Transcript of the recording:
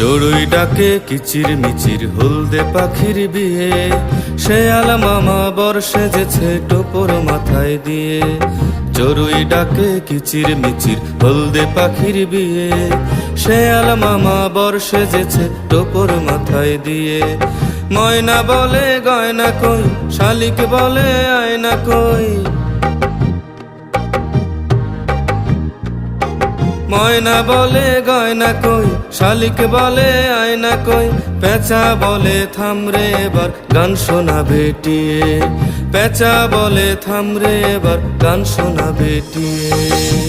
চড়ুই ডাকে কিচির মিচির হলদে পাখির বিয়ে, শেয়াল মামা বর সেজেছে টোপর মাথায় দিয়ে। চড়ুই ডাকে কিচির মিচির হলদে পাখির বিয়ে, শেয়াল মামা বর সেজেছে টোপর মাথায় দিয়ে। ময়না বলে গয়না কই, শালিক বলে আয়না কই। ময়না বলে গয়না কই, শালিক বলে আয়না কই। পেঁচা বলে থামরে এবার গান শোনা বেটিয়ে, পেঁচা বলে থামরে এবার গান শোনা বেটিয়ে।